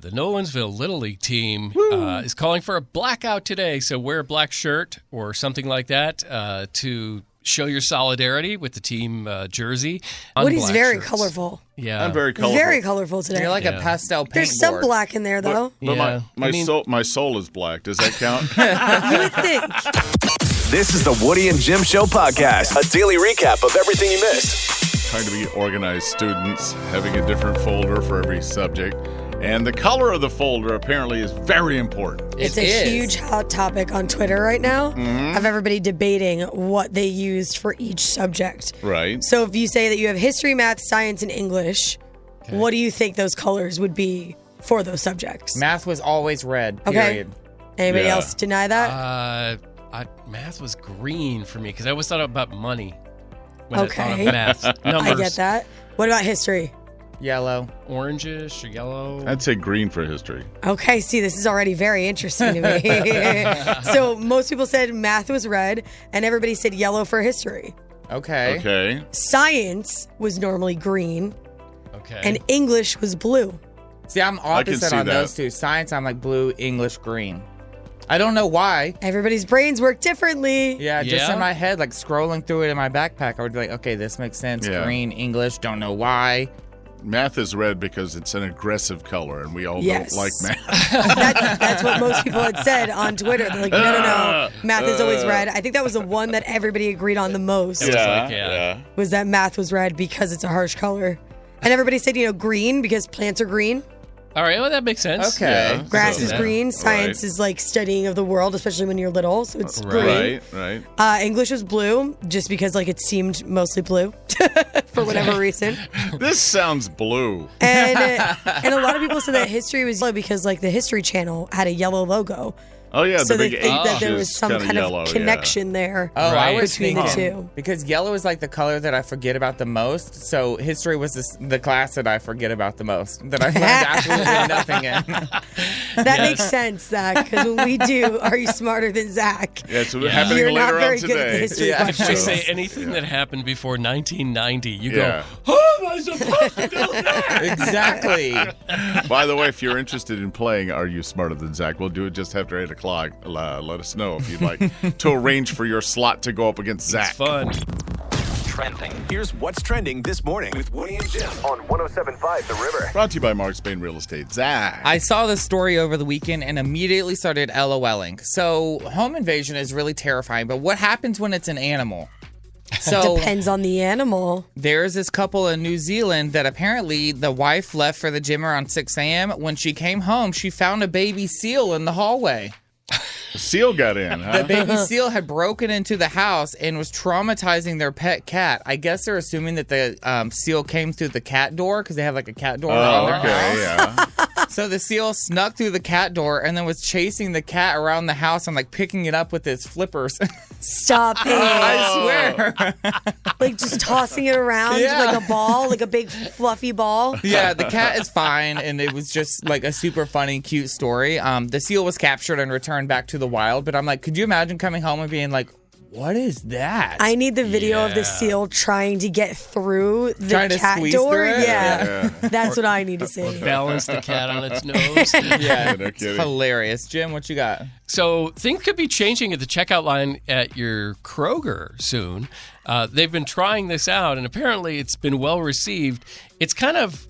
the Nolensville Little League team is calling for a blackout today. So wear a black shirt or something like that to show your solidarity with the team jersey. Woody's very shirts. Colorful. Yeah. I'm very colorful. Very colorful today. You're like a pastel paintboard. There's some black in there, though. But my soul is black. Does that count? You would think. This is the Woody and Jim Show podcast, a daily recap of everything you missed. Trying to be organized students, having a different folder for every subject. And the color of the folder apparently is very important. It's a huge hot topic on Twitter right now of everybody debating what they used for each subject. Right. So if you say that you have history, math, science, and English, what do you think those colors would be for those subjects? Math was always red, period. Anybody else deny that? Math was green for me because I always thought about money when I thought Okay. of math. Numbers. I get that. What about history? Yellow. Orangish or yellow. I'd say green for history. Okay, see, this is already very interesting to me. So most people said math was red, and everybody said yellow for history. Okay. Science was normally green, Okay. and English was blue. See, I'm opposite see on that. those two. Science, I'm like blue, English, green. I don't know why. Everybody's brains work differently. Yeah, just Yeah? in my head, like scrolling through it in my backpack, I would be like, okay, this makes sense. Yeah. Green, English, don't know why. Math is red because it's an aggressive color, and we all Yes. don't like math. That's what most people had said on Twitter. They're like, no. Math is always red. I think that was the one that everybody agreed on the most. Was that math was red because it's a harsh color. And everybody said, green because plants are green. All right, well, that makes sense. Okay. Yeah. Grass So- is green. Science Right. is like studying of the world, especially when you're little. So it's green. Right. English was blue just because like it seemed mostly blue for whatever reason. This sounds blue. And a lot of people said that history was yellow because like the History Channel had a yellow logo. Oh, yeah, So the they big think that H there is was some kinda kind yellow, of connection there Oh, I was between the thinking, two. because yellow is like the color that I forget about the most. So history was the class that I forget about the most, that I learned absolutely nothing in. That makes sense, Zach, because when we do Are You Smarter Than Zac? Yeah, so Yeah. happening You're later not very on good at the today. history Yeah. If we questions. say anything that happened before 1990, you Yeah. go, how am I supposed to do that? Exactly. By the way, if you're interested in playing Are You Smarter Than Zac, we'll do it just after 8 o'clock. Let us know if you'd like to arrange for your slot to go up against Zac. It's fun. Trending. Here's what's trending this morning with Woody and Jim on 107.5 The River. Brought to you by Mark Spain Real Estate. Zac. I saw this story over the weekend and immediately started LOLing. So home invasion is really terrifying, but what happens when it's an animal? So Depends on the animal. there's this couple in New Zealand that apparently the wife left for the gym around 6 a.m. When she came home, she found a baby seal in the hallway. The seal got in, huh? The baby seal had broken into the house and was traumatizing their pet cat. I guess they're assuming that the seal came through the cat door because they have like a cat door on their house. yeah. So the seal snuck through the cat door and then was chasing the cat around the house and like picking it up with his flippers. Stop it. I swear. Like just tossing it around Yeah. like a ball, like a big fluffy ball. Yeah, the cat is fine, and it was just like a super funny, cute story. The seal was captured and returned back to the wild, but I'm like, could you imagine coming home and being like, what is that? I need the video of the Yeah. seal trying to get through the Trying to cat squeeze door. through it? Yeah. That's what I need to see. Balance the cat on its nose. Yeah, No it's kidding. hilarious. Jim, what you got? So things could be changing at the checkout line at your Kroger soon. They've been trying this out, and apparently it's been well received. It's kind of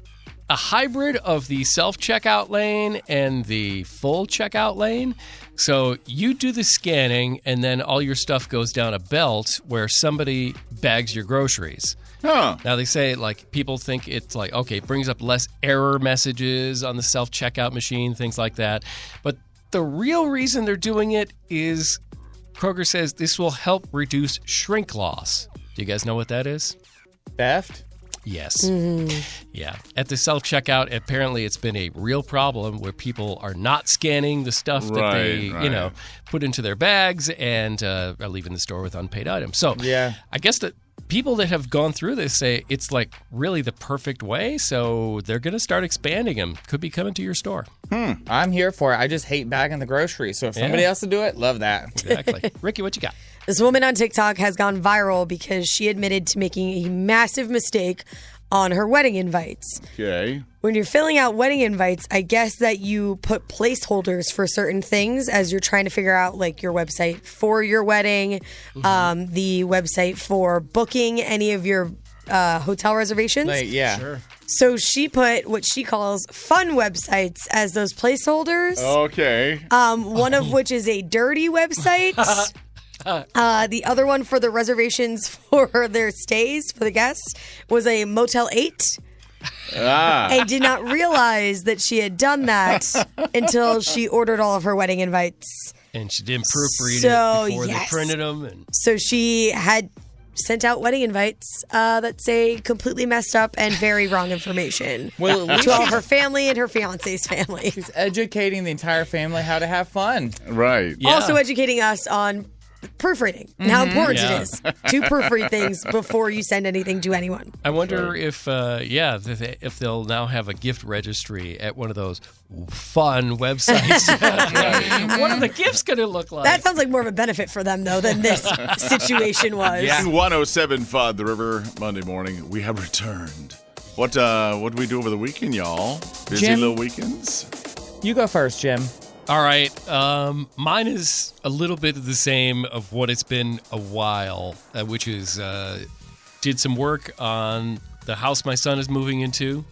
a hybrid of the self-checkout lane and the full checkout lane. So you do the scanning, and then all your stuff goes down a belt where somebody bags your groceries. Huh. Now, they say, like, people think it's like, okay, it brings up less error messages on the self-checkout machine, things like that. But the real reason they're doing it is Kroger says this will help reduce shrink loss. Do you guys know what that is? Theft? Yes. Yeah. At the self-checkout, apparently it's been a real problem where people are not scanning the stuff that they, Right. put into their bags and are leaving the store with unpaid items. So Yeah. I guess that people that have gone through this say it's like really the perfect way. So they're going to start expanding them. Could be coming to your store. I'm here for it. I just hate bagging the groceries. So if somebody else will do it, love that. Exactly. Ricky, what you got? This woman on TikTok has gone viral because she admitted to making a massive mistake on her wedding invites. Okay. When you're filling out wedding invites, I guess that you put placeholders for certain things as you're trying to figure out like your website for your wedding, the website for booking any of your hotel reservations. Yeah. Sure. So she put what she calls fun websites as those placeholders. Okay. One of which is a dirty website. The other one for the reservations for their stays for the guests was a Motel 8. And did not realize that she had done that until she ordered all of her wedding invites. And she didn't proofread So, it before yes. they printed them. And So she had sent out wedding invites that say completely messed up and very wrong information Well, at least to all of her family and her fiance's family. she's educating the entire family how to have fun. Right. Yeah. Also educating us on proofreading and how important Yeah. it is to proofread things before you send anything to anyone. I wonder if they'll now have a gift registry at one of those fun websites. What are the gifts going to look like? That sounds like more of a benefit for them, though, than this situation was. In 107.5 The River, Monday morning, we have returned. What did we do over the weekend, y'all? Busy Jim? little weekends? You go first, Jim. All right. Mine is a little bit of the same of what it's been a while, which is did some work on the house my son is moving into.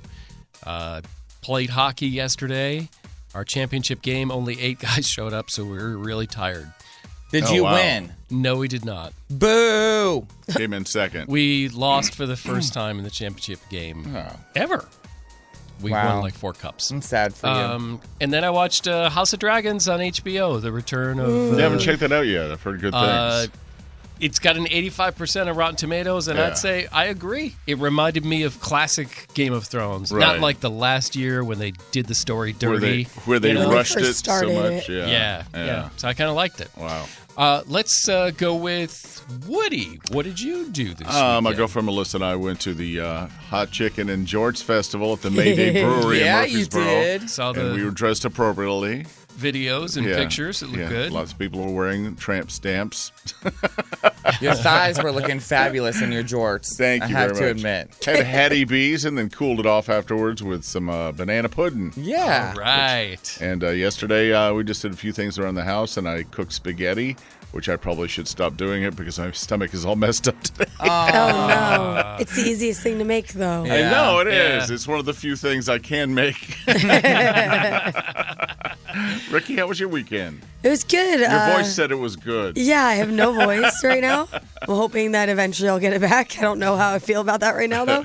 Played hockey yesterday. Our championship game, only 8 guys showed up, so we were really tired. Did Oh, you wow. win? No, we did not. Boo! Came in second. We lost for the first time in the championship game ever. We Wow. won like 4 cups. I'm sad for you. And then I watched House of Dragons on HBO, the return of... You haven't checked that out yet. I've heard good things. It's got an 85% of Rotten Tomatoes, and Yeah. I'd say I agree. It reminded me of classic Game of Thrones. Right. Not like the last year when they did the story dirty. Where they you know? rushed First it so started much. it. Yeah. So I kind of liked it. Wow. Let's go with Woody. What did you do this My weekend? girlfriend Melissa and I went to the Hot Chicken and George Festival at the Mayday Brewery Yeah, in you Murfreesboro. did. Saw And we were the dressed appropriately. videos and pictures. It looked good. Lots of people were wearing tramp stamps. Your thighs were looking fabulous in your jorts. Thank you I have very to much. admit. Had Hattie B's and then cooled it off afterwards with some banana pudding. Yeah. Right. And yesterday we just did a few things around the house, and I cooked spaghetti, which I probably should stop doing it because my stomach is all messed up today. Oh, no. It's the easiest thing to make, though. I know it Yeah. is. It's one of the few things I can make. Ricki, how was your weekend? It was good. Your voice said it was good. Yeah, I have no voice right now. I'm hoping that eventually I'll get it back. I don't know how I feel about that right now, though.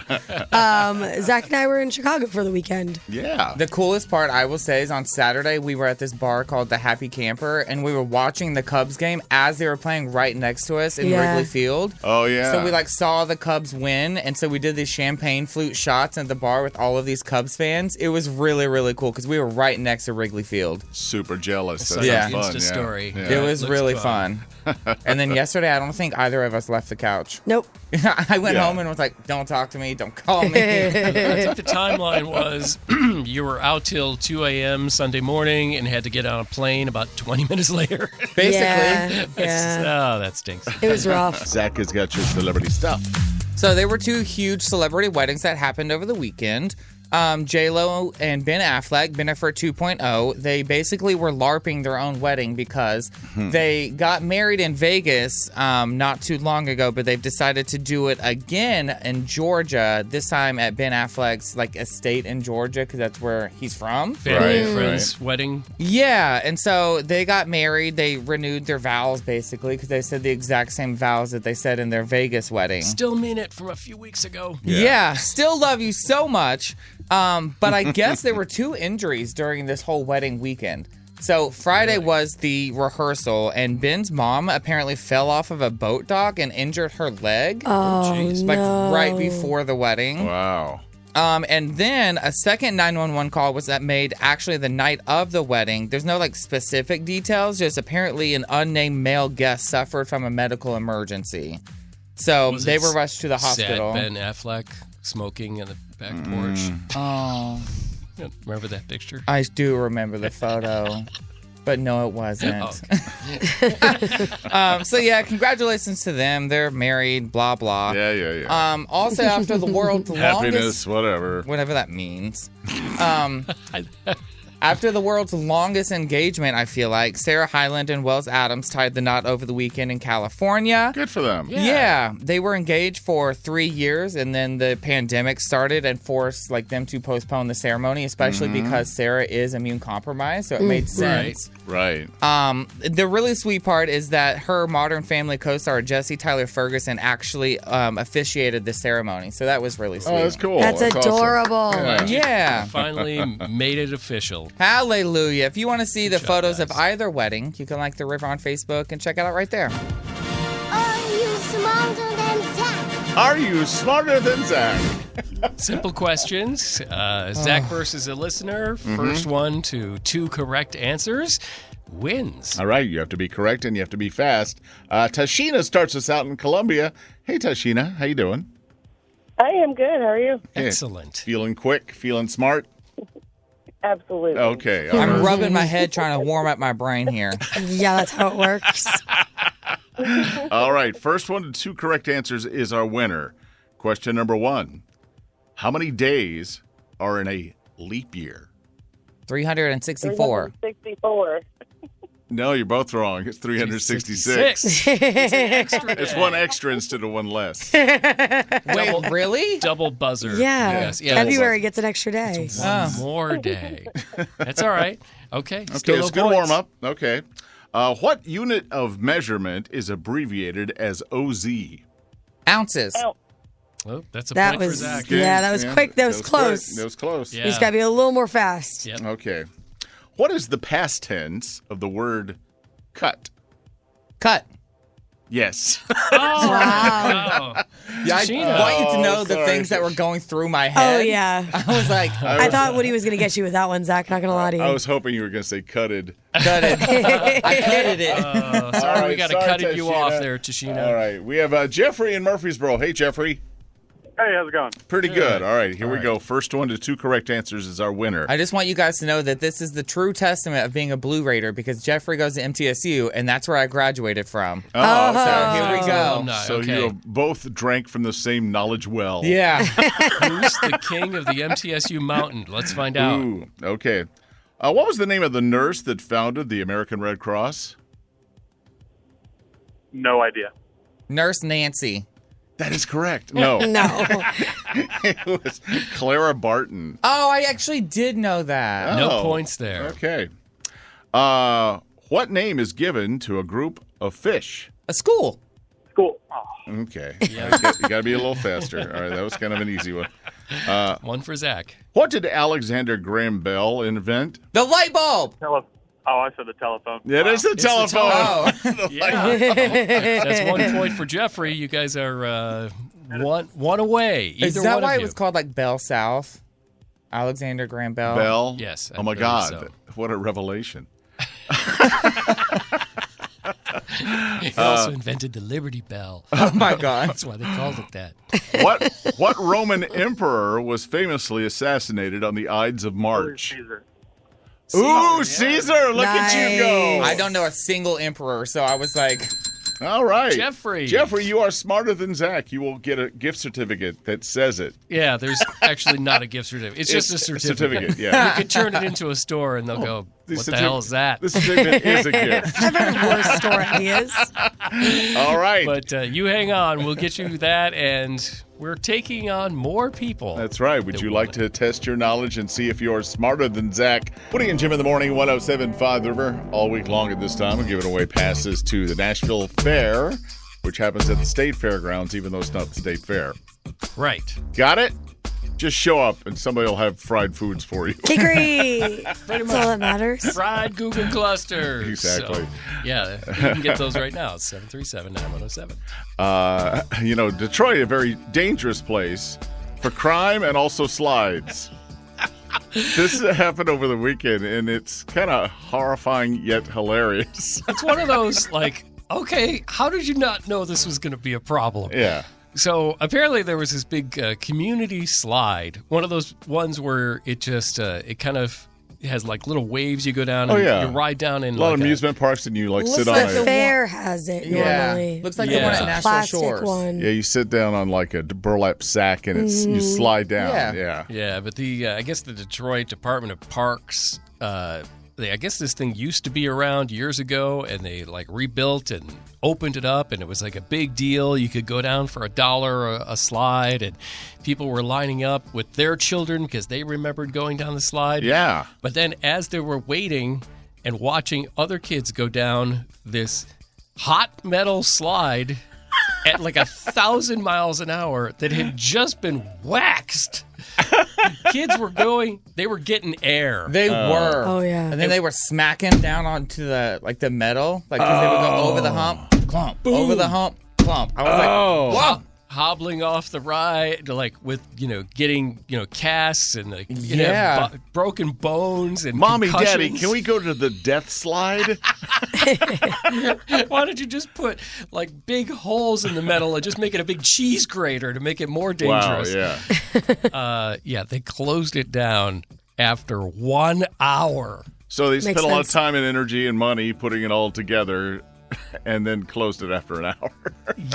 Zach and I were in Chicago for the weekend. Yeah. The coolest part, I will say, is on Saturday, we were at this bar called the Happy Camper, and we were watching the Cubs game as they were playing right next to us in Yeah. Wrigley Field. Oh, yeah. So we saw the Cubs win, and so we did these champagne flute shots at the bar with all of these Cubs fans. It was really, really cool because we were right next to Wrigley Field. Super jealous. That Yeah. sounds fun. Insta story. Yeah. It was looks really fun. fun. And then yesterday, I don't think either of us left the couch. Nope. I went Yeah. home and was like, don't talk to me, don't call me. I think the timeline was you were out till 2 a.m. Sunday morning and had to get on a plane about 20 minutes later. Basically. Yeah. Oh, that stinks. It was rough. Zach has got your celebrity stuff. So there were 2 huge celebrity weddings that happened over the weekend. J-Lo and Ben Affleck, Bennifer 2.0, they basically were LARPing their own wedding because they got married in Vegas not too long ago, but they've decided to do it again in Georgia, this time at Ben Affleck's estate in Georgia because that's where he's from. Family and Right, friends wedding. Yeah, and so they got married. They renewed their vows basically because they said the exact same vows that they said in their Vegas wedding. Still mean it from a few weeks ago. Yeah, still love you so much. But I guess there were 2 injuries during this whole wedding weekend. So Friday was the rehearsal, and Ben's mom apparently fell off of a boat dock and injured her leg. Oh, no. Right before the wedding. Wow. And then a second 911 call was made actually the night of the wedding. There's no specific details, just apparently an unnamed male guest suffered from a medical emergency. So Was they it were rushed to the hospital. Sad Ben Affleck smoking in the back porch. Oh, Remember that picture? I do remember the photo. But no, it wasn't. Oh. So yeah, congratulations to them. They're married, blah, blah. Yeah. Also, after the world's Happiness, longest... whatever that means. After the world's longest engagement, I feel like, Sarah Hyland and Wells Adams tied the knot over the weekend in California. Good for them. Yeah. They were engaged for 3 years, and then the pandemic started and forced them to postpone the ceremony, especially because Sarah is immune compromised, so it made sense. Right. The really sweet part is that her Modern Family co-star Jesse Tyler Ferguson actually officiated the ceremony, so that was really sweet. Oh, that's cool. That's adorable. Awesome. Yeah. Finally made it official. Hallelujah. If you want to see the job, photos guys. of either wedding, you can like the river on Facebook and check it out right there. Are you smarter than Zac? Are you smarter than Zac? Simple questions. Zac versus a listener. First one to 2 correct answers wins. All right, you have to be correct and you have to be fast. Tashina starts us out in Columbia. Hey, Tashina, how you doing? I am good. How are you? Hey, Excellent. feeling quick, feeling smart? Absolutely. Okay. All I'm right. rubbing my head trying to warm up my brain here. Yeah, that's how it works. All right, first one to 2 correct answers is our winner. Question number 1. How many days are in a leap year? 364. 364. No, you're both wrong. It's 366. It's one extra instead of one less. Wait, really? Double buzzer. Yeah. Yes. Yeah, February gets an extra day. One more day. That's all right. Okay. Okay, Still it's no good points. warm up. Okay. What unit of measurement is abbreviated as OZ? Ounces. Oh, that's a That point for was, Zac. yeah, that was quick. That was close. Quick. That was close. Yeah. You just got to be a little more fast. Yep. Okay. What is the past tense of the word cut? Cut. Yes. Wow. Oh. Yeah, I Sheena. want you to know the sorry. things that were going through my head. Oh, yeah. I was like, I thought Woody was going to get you with that one, Zac. Not going to lie to you. I was hoping you were going to say cutted. cut it. I cutted it. Sorry, All we right, got to sorry, cut it you Tashina. off there, Tashina. All right. We have Jeffrey in Murfreesboro. Hey, Jeffrey. Hey, how's it going? Pretty good. All right. Here we go. First one to 2 correct answers is our winner. I just want you guys to know that this is the true testament of being a Blue Raider because Jeffrey goes to MTSU, and that's where I graduated from. Oh, So here we go. Alumni, So okay. you both drank from the same knowledge well. Yeah. Who's the king of the MTSU mountain? Let's find out. Ooh, okay. What was the name of the nurse that founded the American Red Cross? No idea. Nurse Nancy. That is correct. No. No. It was Clara Barton. Oh, I actually did know that. No Oh, points there. Okay. What name is given to a group of fish? A school. School. Oh, Okay. You got to be a little faster. All right, that was kind of an easy one. One for Zac. What did Alexander Graham Bell invent? The light bulb. I said the telephone. It is the It's the telephone. Oh. Yeah. That's 1 point for Jeffrey. You guys are one away. Either Is that one why of it you. was called like Bell South? Alexander Graham Bell. Bell? Yes, I Oh, my believe God. so. What a revelation. He also invented the Liberty Bell. Oh my God. That's why they called it that. What Roman emperor was famously assassinated on the Ides of March? Caesar. Ooh, Caesar! Look at you go! I don't know a single emperor, so I was like, All right, Jeffrey. Jeffrey, you are smarter than Zac. You will get a gift certificate that says it. Yeah, there's actually not a gift certificate. It's just a certificate. Yeah. You could turn it into a store and they'll go, what the hell is that? The certificate is a gift. I've heard worse store ideas. All right. But you hang on. We'll get you that, and we're taking on more people. That's right. Would you like to test your knowledge and see if you're smarter than Zac? Woody and Jim in the morning, 107.5 The River, all week long at this time. We're giving away passes to the Nashville Fair, which happens at the State Fairgrounds, even though it's not the State Fair. Right. Got it? Just show up and somebody will have fried foods for you. Hickory. That's all that matters. Fried Google clusters. Exactly. So, yeah, you can get those right now. It's 737-9107. Detroit, a very dangerous place for crime and also slides. This happened over the weekend, and it's kind of horrifying yet hilarious. It's one of those, like, okay, how did you not know this was going to be a problem? Yeah. So apparently there was this big community slide, one of those ones where it just it kind of has like little waves you go down. Oh, and yeah. you ride down in A lot like of amusement parks, and you sit on The it. fair has it normally. Looks like Yeah. the one It's at a National Plastic Shores. one. Yeah, you sit down on like a burlap sack, and you slide down. Yeah. Yeah, but the I guess the Detroit Department of Parks, I guess this thing used to be around years ago, and they like rebuilt and opened it up, and it was like a big deal. You could go down for $1 a slide, and people were lining up with their children because they remembered going down the slide. Yeah. But then as they were waiting and watching other kids go down this hot metal slide at like 1,000 miles an hour that had just been waxed. Kids were they were getting air. They were. Oh, yeah. And then they were smacking down onto the metal, like 'cause they would go over the hump, clump, over the hump, clump. I was like, whoa. Hobbling off the ride, like with getting casts and like broken bones and Mommy, concussions. Daddy, can we go to the death slide? Why don't you just put like big holes in the metal and just make it a big cheese grater to make it more dangerous? Wow, yeah. They closed it down after 1 hour. So they Makes spent a lot of sense. time and energy and money putting it all together, and then closed it after an hour.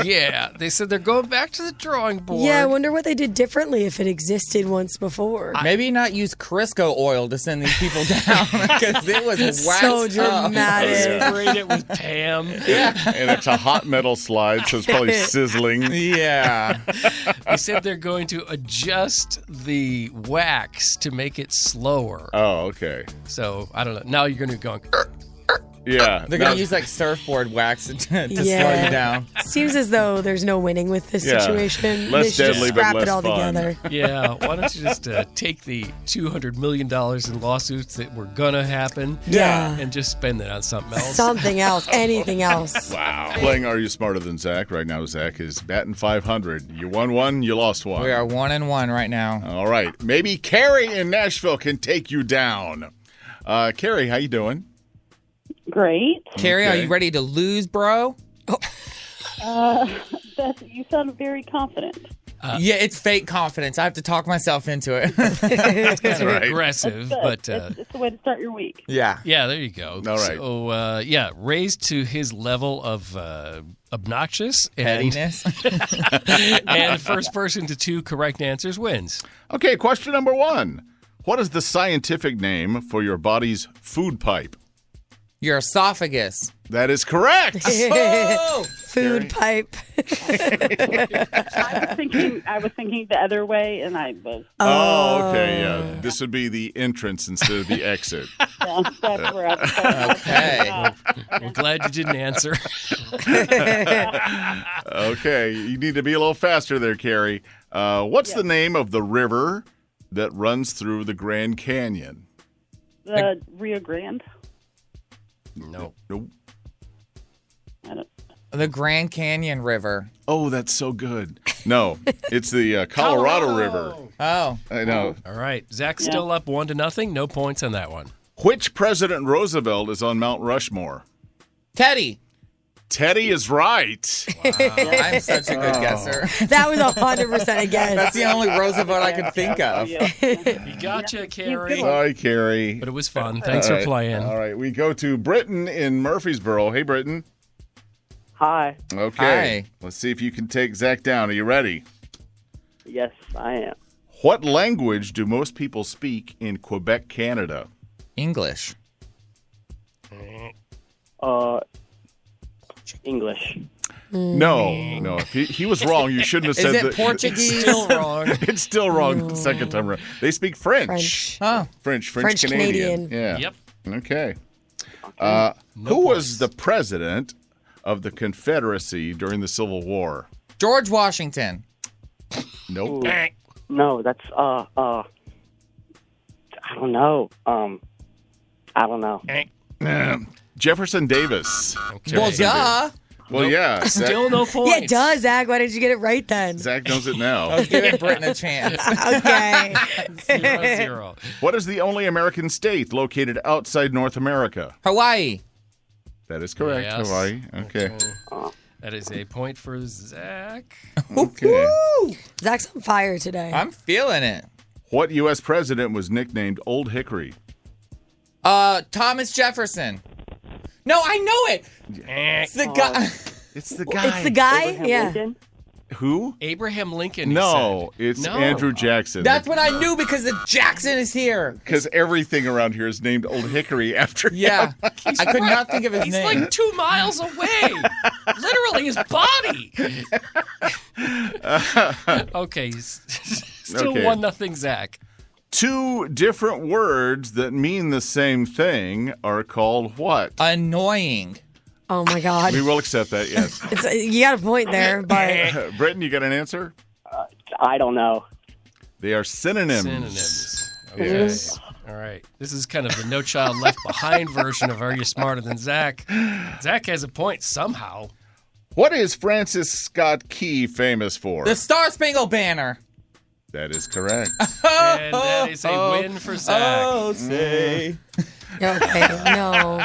Yeah, they said they're going back to the drawing board. Yeah, I wonder what they did differently if it existed once before. maybe not use Crisco oil to send these people down because it was waxed So up. dramatic. Sprayed it with Pam. And it's a hot metal slide, so it's probably sizzling. Yeah. They said they're going to adjust the wax to make it slower. Oh, okay. So I don't know. Now you're going to go. Yeah. They're going to use like surfboard wax to slow Yeah. you down. Seems as though there's no winning with this Yeah. situation. Less They should deadly, just but scrap less it all fun. together. Yeah, why don't you just take the $200 million in lawsuits that were going to happen Yeah. and just spend it on something else? Something else, anything else. Wow. Playing Are You Smarter Than Zac? Right now, Zac is batting 500. You won one, you lost one. We are 1-1 right now. All right. Maybe Carrie in Nashville can take you down. Carrie, how you doing? Great. Carrie, are Okay. you ready to lose, bro? You sound very confident. Yeah, it's fake confidence. I have to talk myself into it. Kind of right. aggressive, Good. but It's the way to start your week. yeah. yeah, there you go. All right. So, raised to his level of obnoxious and Pettiness. and the first person to 2 correct answers wins. Okay, question number 1. What is the scientific name for your body's food pipe? Your esophagus. That is correct. Oh! Food pipe. I was thinking the other way, and I was. Oh, okay, yeah. This would be the entrance instead of the exit. That's where I was. Okay. We're glad you didn't answer. Okay, you need to be a little faster there, Carrie. What's the name of the river that runs through the Grand Canyon? The Rio Grande. No. Nope. I don't. The Grand Canyon River. Oh, that's so good. No, it's the Colorado River. Oh. I know. All right. Zach's still up 1-0. No points on that one. Which President Roosevelt is on Mount Rushmore? Teddy. Teddy is right. I'm such a good guesser. That was 100% a That's guess. the only Roosevelt I could think of. You gotcha, Carrie. Sorry, Carrie. But it was fun. Thanks All for right. playing. All right, we go to Britton in Murfreesboro. Hey, Britton. Hi. Okay. Hi. Let's see if you can take Zach down. Are you ready? Yes, I am. What language do most people speak in Quebec, Canada? English. English. No. If he was wrong. You shouldn't have Is said it Portuguese? Still wrong. It's still wrong the second time around. They speak French. Oh. French French Canadian. Canadian. Yeah. Yep. Okay. No Who was points. the president of the Confederacy during the Civil War? George Washington. Nope. No, that's I don't know. I don't know. Jefferson Davis. Well, duh. Well, yeah. Still no points. Yeah, it does, Zach. Why didn't you get it right then? Zach knows it now. I was giving Britain a chance. Okay. 0-0. What is the only American state located outside North America? Hawaii. That is correct. Yes. Hawaii. Okay. That is a point for Zach. Okay. Zach's on fire today. I'm feeling it. What U.S. president was nicknamed Old Hickory? Thomas Jefferson. No, I know it. It's the guy. It's the guy. It's the guy? Abraham Yeah. Lincoln? Who? Abraham Lincoln. he No, said. it's No. Andrew Jackson. That's what I knew because the Jackson is here. Because everything around here is named Old Hickory after him. Yeah. I could not think of his He's name. like 2 miles away. Literally, his body. Okay, he's still Okay. 1-0 Zach. 2 different words that mean the same thing are called what? Annoying. Oh, my God. We will accept that, yes. You got a point there, but Britton, you got an answer? I don't know. They are synonyms. Synonyms. Okay. Yes. All right. This is kind of the No Child Left Behind version of Are You Smarter Than Zac? Zach has a point somehow. What is Francis Scott Key famous for? The Star Spangled Banner. That is correct. And that is a win for Zach. Oh, say. okay, no.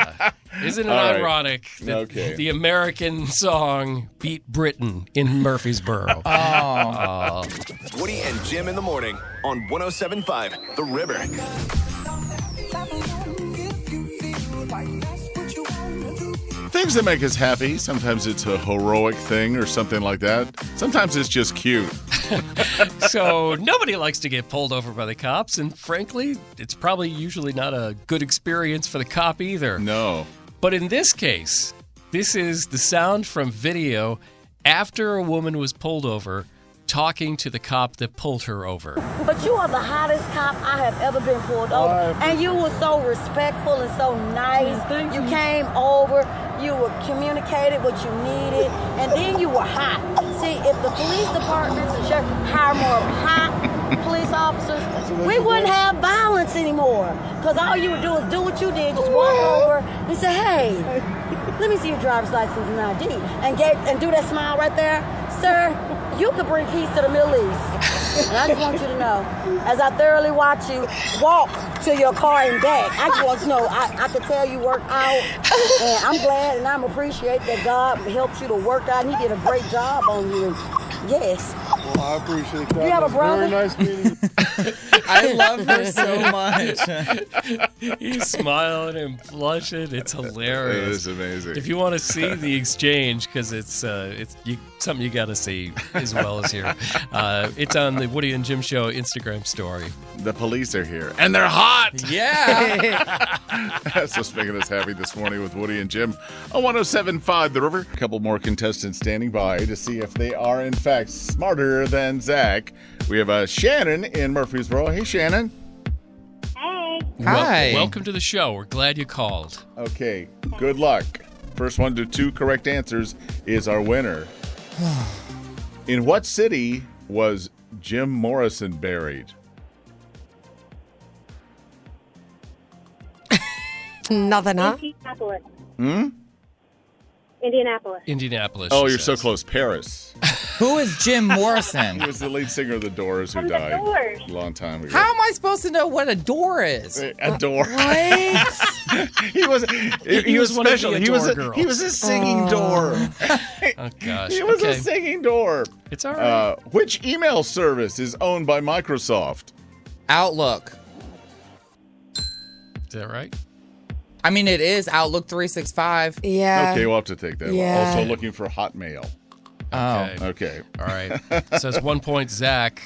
Isn't it All right. ironic that Okay. the American song beat Britain in Murfreesboro? Woody and Jim in the morning on 107.5 The River. Things that make us happy. Sometimes it's a heroic thing or something like that. Sometimes it's just cute. So nobody likes to get pulled over by the cops, and frankly, it's probably usually not a good experience for the cop either. No. But in this case, this is the sound from video after a woman was pulled over talking to the cop that pulled her over. But you are the hottest cop I have ever been pulled over. And you were so respectful and so nice. You came over, you were communicated what you needed, and then you were hot. See, if the police departments and sheriff hire more hot police officers, we wouldn't have violence anymore. Because all you would do is do what you did, just walk over and say, hey, let me see your driver's license and ID. And do that smile right there. Sir, you could bring peace to the Middle East. And I just want you to know, as I thoroughly watch you walk to your car and back, I just want you to know, I could tell you work out, and I'm glad and I'm appreciate that God helped you to work out, and he did a great job on you. Yes. Well, I appreciate that. You have a brother? Very nice meeting you. I love her so much. He's smiling and blushing. It's hilarious. It is amazing. If you want to see the exchange, because it's something you got to see as well as hear. It's on the Woody and Jim Show Instagram story. The police are here, and they're hot. Yeah. That's what's making us happy this morning with Woody and Jim on 107.5 The River. A couple more contestants standing by to see if they are, in fact, smarter than Zach. We have Shannon in Murfreesboro. Hey, Shannon. Hey. Hi. Welcome to the show. We're glad you called. Okay, good luck. First one to 2 correct answers is our winner. In what city was Jim Morrison buried? nothing, huh? Indianapolis. Hmm? Indianapolis. Indianapolis. Oh, she you're so says. close. Paris. Who is Jim Morrison? He was the lead singer of The Doors who From The died Doors. a long time ago. How am I supposed to know what a door is? A door. What? He was one of the special. Adore He was a singing door. Oh, gosh. He was okay. a singing door. It's all right. Which email service is owned by Microsoft? Outlook. Is that right? I mean, it is Outlook 365. Yeah. Okay, we'll have to take that one. Yeah. Also looking for Hotmail. Okay. Okay. All right. So it's 1 point, Zach.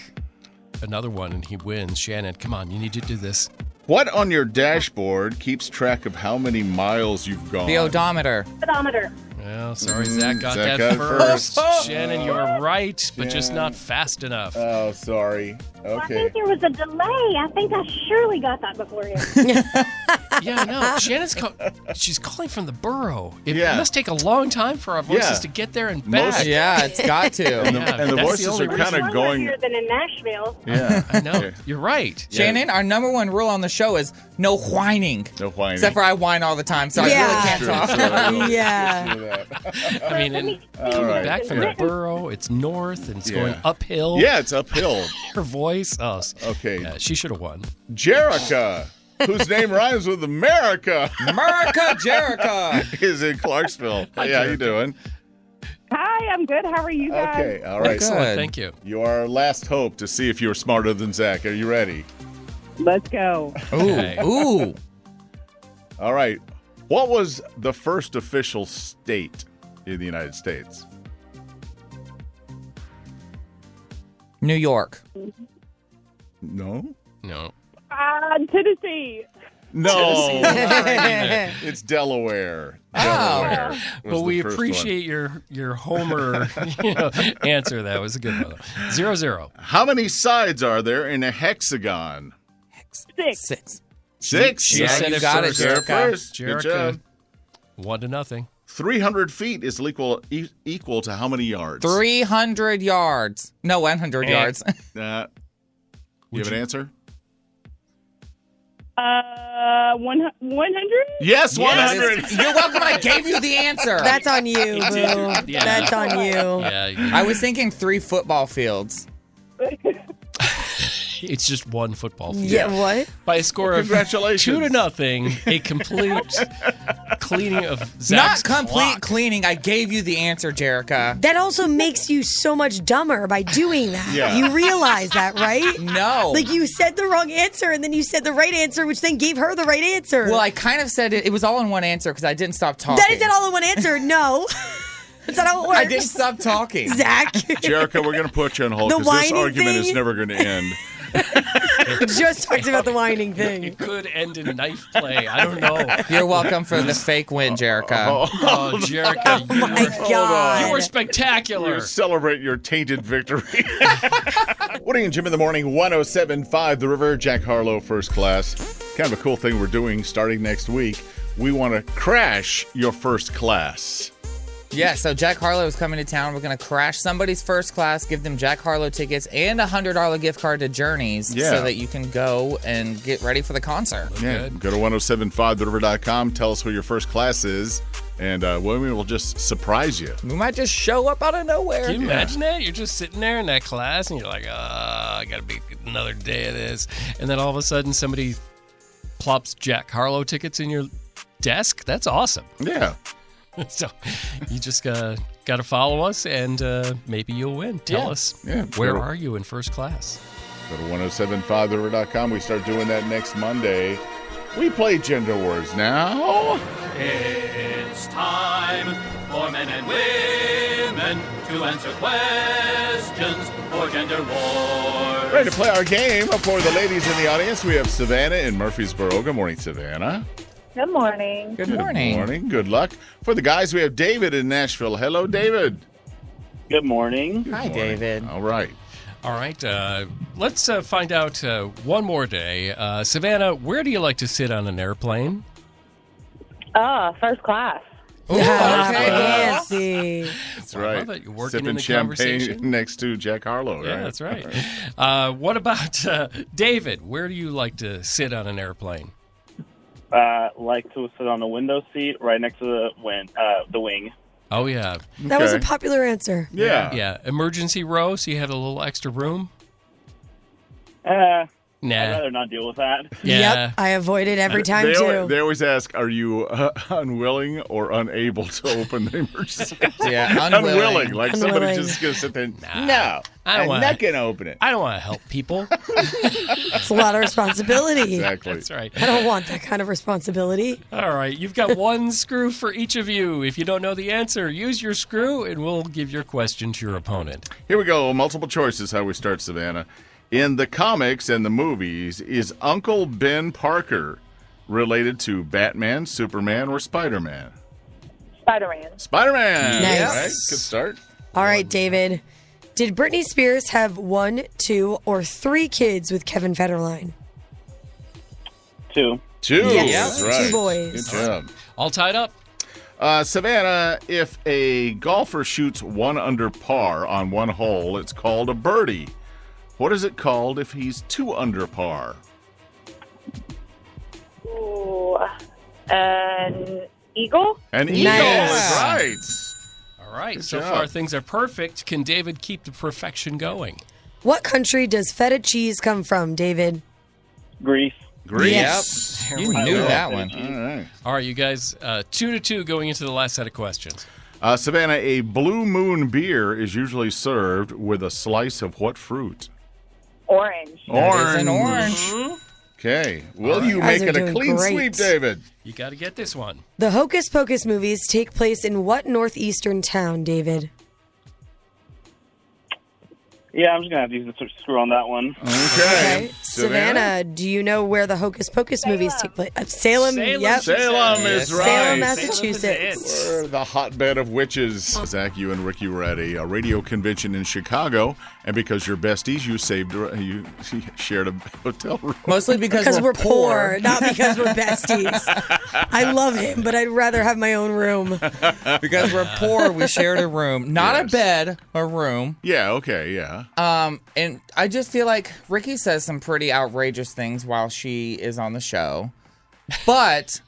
Another one, and he wins. Shannon, come on. You need to do this. What on your dashboard keeps track of how many miles you've gone? The odometer. Speedometer. Well, sorry, Zach got Zach that got it first. first. Shannon, you were right, but just Shannon. not fast enough. Oh, sorry. Well, I Okay. think there was a delay. I think I surely got that before you. Yeah, no. Shannon's she's calling from the borough. It Yeah. must take a long time for our voices Yeah. to get there and back. Most- Yeah, it's got to. And the that's the voices only are kind of Longer going. here than in Nashville. Yeah. I know. Okay. You're right. Shannon, our number one rule on the show is no whining. No whining. Except for I whine all the time, so Yeah. I really can't True, talk. true, I will Yeah. do that. I mean, and All coming right. back from the borough, it's north and it's going Yeah. uphill. Yeah, it's uphill. Her voice. Oh, Okay. yeah, she should have won. Jerica, whose name rhymes with America, America, Jerica. is in Clarksville. Hey, how you doing? Hi, I'm good. How are you guys? Okay, all right. Excellent. Good. Thank you. You are our last hope to see if you're smarter than Zach. Are you ready? Let's go. Okay. Ooh. All right. What was the first official state in the United States? New York. No. No. Tennessee. No. Tennessee. It's Delaware. Oh. Delaware was Well, the we first appreciate your Homer answer. That was a good one. 0-0. How many sides are there in a hexagon? Six. Six. She said you it got first. it, There Jerica. first. Good Jerica, job. 1-0. 300 feet is equal to how many yards? 300 yards. No, 100 yards. You have an answer? 100? Yes, 100. You're welcome. I gave you the answer. That's on you, boo. Yeah. That's on you. Yeah, I was thinking 3 football fields. it's just one football field. Yeah, what? By a score of Congratulations. 2-0, a complete cleaning of Not Zach's complete clock. cleaning. I gave you the answer, Jerica. That also makes you so much dumber by doing that. Yeah. You realize that, right? No. Like you said the wrong answer and then you said the right answer, which then gave her the right answer. Well, I kind of said it. It was all in one answer because I didn't stop talking. That is not all in one answer. No. That's not how it works. I didn't stop talking. Zach. Jerica, we're going to put you on hold The because this whining argument is thing? never going to end. Just talked about the whining thing. It could end in knife play. I don't know. You're welcome for the fake win, Jerica. Oh, Jerica, Oh my God. you were spectacular. You celebrate your tainted victory. Woody and Jim in the morning, 107.5 The River, Jack Harlow, first class. Kind of a cool thing we're doing starting next week. We want to crash your first class. Yeah, so Jack Harlow is coming to town. We're going to crash somebody's first class, give them Jack Harlow tickets and a $100 gift card to Journeys so that you can go and get ready for the concert. Yeah, go to 1075theriver.com. Tell us who your first class is, and we will just surprise you. We might just show up out of nowhere. Can you imagine that? You're just sitting there in that class, and you're like, I got to be another day of this. And then all of a sudden, somebody plops Jack Harlow tickets in your desk. That's awesome. Yeah. So you just got to follow us, and maybe you'll win. Tell us, where are you in first class? Go to 1075theriver.com. We start doing that next Monday. We play Gender Wars now. It's time for men and women to answer questions for Gender Wars. Ready to play our game. For the ladies in the audience, we have Savannah in Murfreesboro. Good morning, Savannah. Good morning. Good morning. Good morning. Good luck. For the guys, we have David in Nashville. Hello, David. Good morning. Hi, David. All right. All right. Let's find out one more day. Savannah, where do you like to sit on an airplane? First class. Fancy. That's right. I love it. You're working Sipping in the champagne conversation. next to Jack Harlow, Yeah, right? that's right. What about David? Where do you like to sit on an airplane? Like to sit on the window seat right next to the wing. Oh, yeah. That was a popular answer. Yeah. Yeah. Emergency row, so you have a little extra room? I'd rather not deal with that. Yeah. Yep, I avoid it every time They too. They always ask, are you unwilling or unable to open the emergency? Yeah, unwilling. Like somebody's just going to sit there. No, I don't I'm not going to open it. I don't want to help people. It's a lot of responsibility. Exactly. That's right. I don't want that kind of responsibility. All right. You've got one screw for each of you. If you don't know the answer, use your screw, and we'll give your question to your opponent. Here we go. Multiple choices, how we start, Savannah. In the comics and the movies, is Uncle Ben Parker related to Batman, Superman, or Spider-Man? Spider-Man. Spider-Man. Nice. All right, good start. All right, David. Did Britney Spears have 1, 2, or 3 kids with Kevin Federline? 2. 2. Yes, That's right. 2 boys. Good job. All tied up. Savannah, if a golfer shoots 1 under par on 1 hole, it's called a birdie. What is it called if he's 2 under par? Ooh, an eagle? An eagle Nice. is right. All right. Good So job. far, things are perfect. Can David keep the perfection going? What country does feta cheese come from, David? Greece. Greece. Yes. You knew that one. All right. All right, you guys, 2-2 going into the last set of questions. Savannah, a Blue Moon beer is usually served with a slice of what fruit? Orange. That is an orange. Okay. Will you Guys make are it a doing clean great. sweep, David? You got to get this one. The Hocus Pocus movies take place in what northeastern town, David? Yeah, I'm just going to have to use the screw on that one. Okay. Savannah, do you know where the Hocus Pocus movies take place? Salem. Yep. Salem is right. Salem, Massachusetts. We're the hotbed of witches. Zach, you and Ricki were at a radio convention in Chicago, and because you're besties, you shared a hotel room. Mostly because we're poor, not because we're besties. I love him, but I'd rather have my own room. Because we're poor, we shared a room. Not a bed, a room. Yeah, okay, yeah. And I just feel like Ricki says some pretty outrageous things while she is on the show. But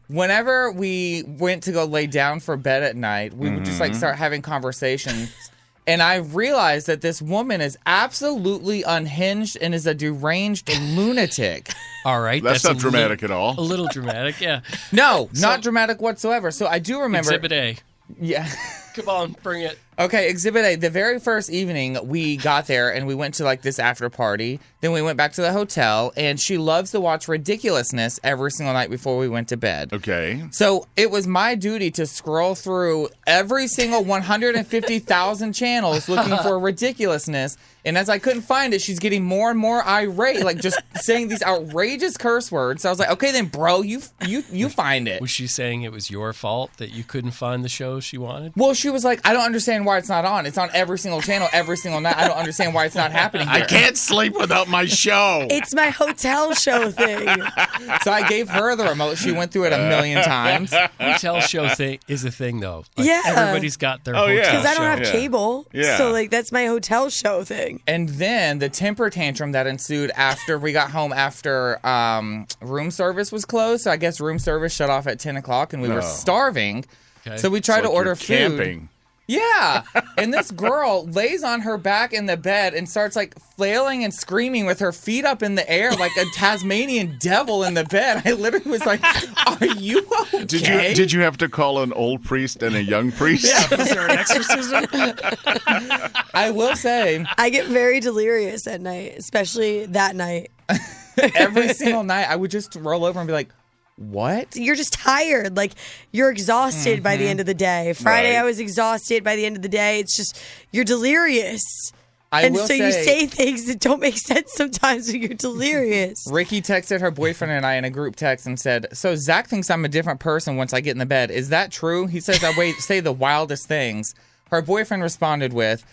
whenever we went to go lay down for bed at night, we would just like start having conversations. And I realized that this woman is absolutely unhinged and is a deranged lunatic. All right. That's not dramatic at all. A little dramatic, yeah. No, not dramatic whatsoever. So I do remember. Exhibit A. Yeah. Come on, bring it. Okay, Exhibit A. The very first evening we got there and we went to like this after party. Then we went back to the hotel and she loves to watch ridiculousness every single night before we went to bed. Okay. So it was my duty to scroll through every single 150,000 channels looking for ridiculousness. And as I couldn't find it, she's getting more and more irate, like just saying these outrageous curse words. So I was like, okay, then, bro, you find it. Was she saying it was your fault that you couldn't find the show she wanted? Well, she was like, I don't understand why it's not on. It's on every single channel, every single night. I don't understand why it's not happening here. I can't sleep without my show. It's my hotel show thing. So I gave her the remote. She went through it a million times. Hotel show thing is a thing, though. Like, Yeah. everybody's got their hotel Because I don't show. have cable. Yeah. So, like, that's my hotel show thing. And then the temper tantrum that ensued after we got home after room service was closed. So I guess room service shut off at 10 o'clock and we were starving. Okay. So we tried to order food. Camping. Yeah. And this girl lays on her back in the bed and starts like flailing and screaming with her feet up in the air like a Tasmanian devil in the bed. I literally was like, are you okay? Did you have to call an old priest and a young priest? Yeah, was there an exorcism? I will say, I get very delirious at night, especially that night. every single night I would just roll over and be like, what? You're just tired. Like, you're exhausted by the end of the day. Friday, Right. I was exhausted by the end of the day. It's just, you're delirious. I And will so you say things that don't make sense sometimes when you're delirious. Ricki texted her boyfriend and I in a group text and said, so Zach thinks I'm a different person once I get in the bed. Is that true? He says I say the wildest things. Her boyfriend responded with,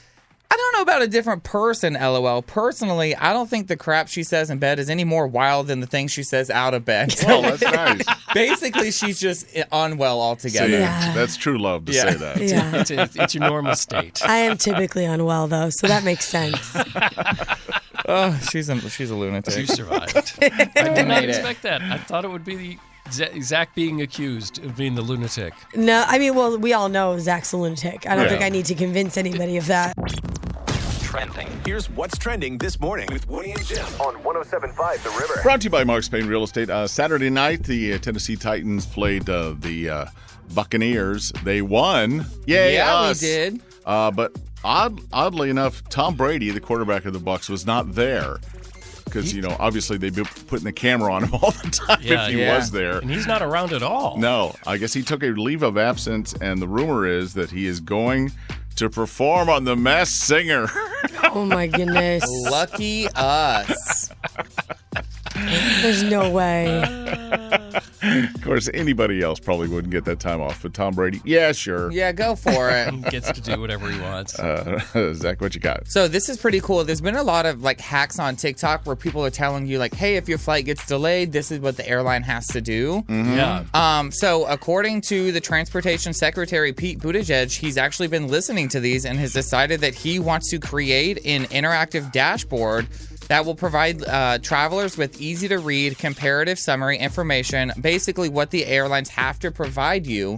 I don't know about a different person, LOL. Personally, I don't think the crap she says in bed is any more wild than the things she says out of bed. Oh, that's nice. Basically, she's just unwell altogether. See, Yeah. that's true love to Yeah. say that. Yeah. It's your normal state. I am typically unwell, though, so that makes sense. Oh, she's a lunatic. You survived. I did not made it. expect that. I thought it would be Zach being accused of being the lunatic. No, I mean, well, we all know Zach's a lunatic. I don't Yeah. think I need to convince anybody of that. Trending. Here's what's trending this morning with Woody and Jim on 107.5 The River. Brought to you by Mark Spain Real Estate. Saturday night, the Tennessee Titans played the Buccaneers. They won. Yay, Yeah, us. we did. But oddly enough, Tom Brady, the quarterback of the Bucs, was not there. Because, obviously they'd be putting the camera on him all the time if he was there. And he's not around at all. No, I guess he took a leave of absence, and the rumor is that he is going to perform on The Masked Singer. Oh, my goodness. Lucky us. There's no way. Of course, anybody else probably wouldn't get that time off, but Tom Brady, yeah, sure. Yeah, go for it. He gets to do whatever he wants. Zach, what you got? So this is pretty cool. There's been a lot of like hacks on TikTok where people are telling you like, hey, if your flight gets delayed, this is what the airline has to do. Yeah. So according to the Transportation Secretary Pete Buttigieg, he's actually been listening to these and has decided that he wants to create an interactive dashboard that will provide travelers with easy-to-read comparative summary information, basically what the airlines have to provide you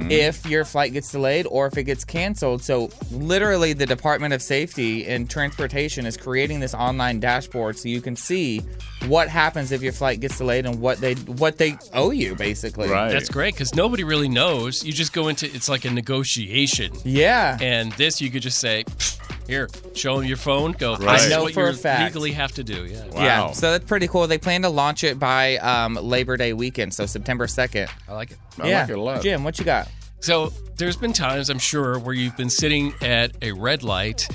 if your flight gets delayed or if it gets canceled. So literally the Department of Safety and Transportation is creating this online dashboard so you can see what happens if your flight gets delayed and what they owe you, basically. Right. That's great because nobody really knows. You just go into it's like a negotiation. Yeah. And this you could just say, Here, show them your phone. Go. Right. This is I know what for you a fact. legally have to do. Yeah. Wow. Yeah, so that's pretty cool. They plan to launch it by Labor Day weekend, so September 2nd. I like it. I like it a lot. Jim, what you got? So there's been times, I'm sure, where you've been sitting at a red light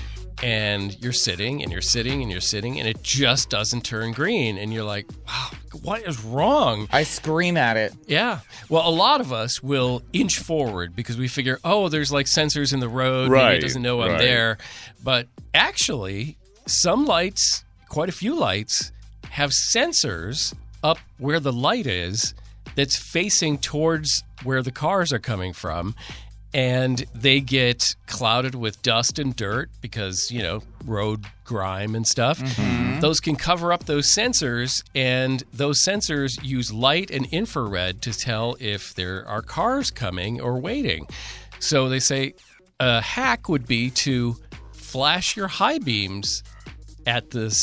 and you're sitting and you're sitting and you're sitting and it just doesn't turn green. And you're like, wow, what is wrong? I scream at it. Yeah. Well, a lot of us will inch forward because we figure, oh, there's like sensors in the road. Right, Maybe it doesn't know I'm right. there. But actually, some lights, quite a few lights, have sensors up where the light is that's facing towards where the cars are coming from. And they get clouded with dust and dirt because, road grime and stuff. Mm-hmm. Those can cover up those sensors, and those sensors use light and infrared to tell if there are cars coming or waiting. So they say a hack would be to flash your high beams at the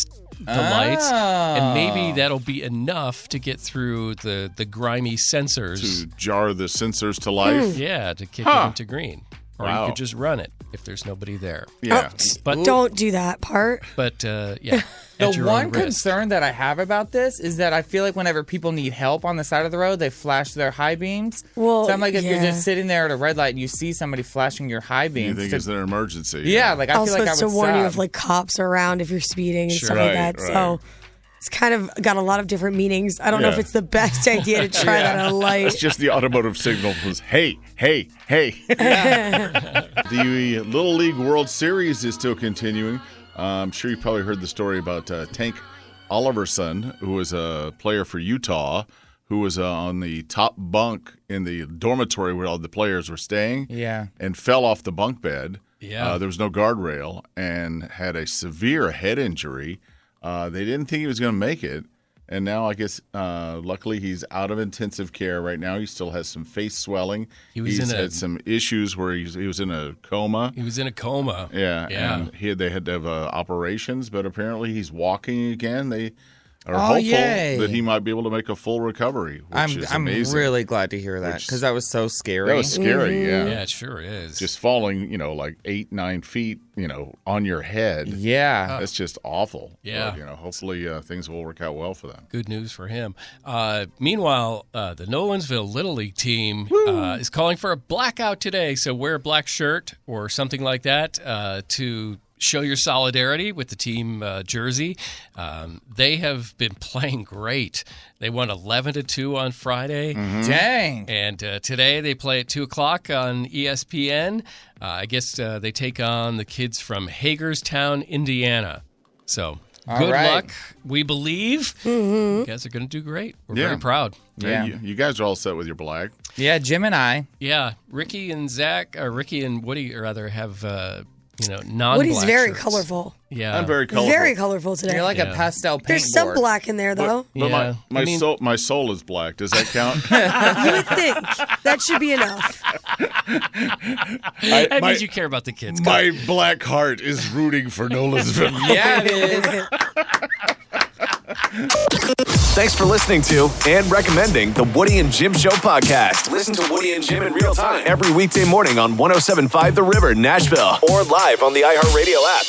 lights, and maybe that'll be enough to get through the grimy sensors. To jar the sensors to life? Yeah, to kick it into green. Or Wow. you could just run it if there's nobody there. Yeah. But Don't do that part. But yeah, The at your one own risk. concern that I have about this is that I feel like whenever people need help on the side of the road, they flash their high beams. Well, so I'm like, if you're yeah. just sitting there at a red light and you see somebody flashing your high You beams, think it's an emergency? yeah, like I Also, feel like I it's would to warn you stop. if like cops are around if you're speeding and Sure. stuff like Right, that. right. So it's kind of got a lot of different meanings. I don't know if Yeah. it's the best idea to try that on a light. It's just the automotive signal was, hey, hey, hey. The Little League World Series is still continuing. I'm sure you probably heard the story about Tank Oliverson, who was a player for Utah, who was on the top bunk in the dormitory where all the players were staying. Yeah. And fell off the bunk bed. Yeah. There was no guardrail and had a severe head injury. They didn't think he was going to make it. And now I guess, luckily, he's out of intensive care right now. He still has some face swelling. He's had some issues where he was in a coma. He was in a coma. Yeah. Yeah. And they had to have operations, but apparently he's walking again. They are Oh, hopeful yay. that he might be able to make a full recovery, which is I'm amazing. really glad to hear that Which- because that was so scary. That was scary, yeah. Yeah, it sure is. Just falling, like 8-9 feet, on your head. Yeah. That's just awful. Yeah. But, hopefully things will work out well for them. Good news for him. Meanwhile, the Nolensville Little League team is calling for a blackout today. So wear a black shirt or something like that to show your solidarity with the team jersey. They have been playing great. They won 11-2 on Friday. Dang. And today they play at 2 o'clock on ESPN. I guess they take on the kids from Hagerstown, Indiana. So good right. luck. We believe you guys are going to do great. We're very proud. Yeah. Yeah. You guys are all set with your black. Yeah, Jim and I. Yeah, Ricki and Woody, or rather, have non-black Woody's very shirts. colorful. Yeah, I'm very colorful. Very colorful today. You're like Yeah. a pastel paint There's some board. black in there, though. But Yeah. my soul is black. Does that count? You would think that should be enough. That means you care about the kids. My black heart is rooting for Nolensville. Yeah, it is. Thanks for listening to and recommending the Woody and Jim Show podcast. Listen to Woody and Jim in real time every weekday morning on 107.5 The River, Nashville, or live on the iHeartRadio app.